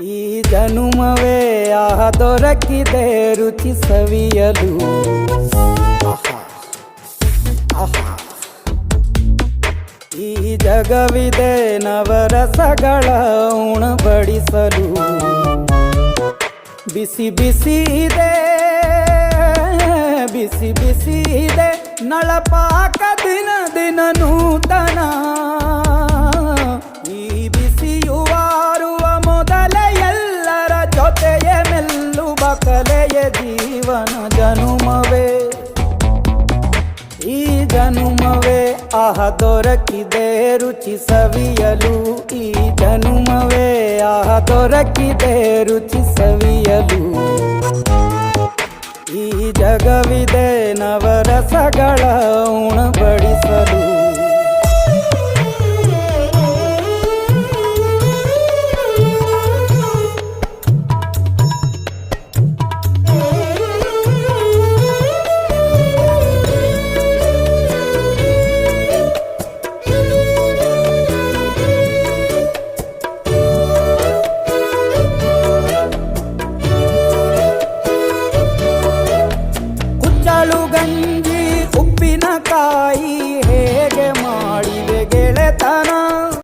ಈ ಜನುಮವೇ ದೊರಕಿದೆ ರುಚಿ ಸವಿಯಲು. ಈ ಜಗವಿದೆ ನವರಸಗಳ ಉಣಬಡಿಸಲು. ಬಿಸಿ ಬಿಸಿ ಇದೆ, ಬಿಸಿ ಬಿಸಿ ಇದೆ ನಳಪಾಕ ದಿನ ದಿನ ನೂತನ. ಈ ಬಿಸಿಯುವಾರುವ ಮೊದಲೇ ಎಲ್ಲರ ಜೊತೆಯೇ ಮೆಲ್ಲುವ ಕಲೆಯ ಜೀವನ ಜನುಮವೇ. ಈ ಜನುಮವೇ ದೊರಕಿದೆ ರುಚಿ ಸವಿಯಲು. ಈ ಜನುಮವೇ ದೊರಕಿದೆ ರುಚಿ ಸವಿಯಲು. ಈ ಜಗವಿದೆ ನವರಸಗಳ ಉಣಬಡಿಸಲು. ಗಂಜಿ ಉಪ್ಪಿನಕಾಯಿ ಹೇಗೆ ಮಾಡಿವೆ ಗೆಳೆತನ.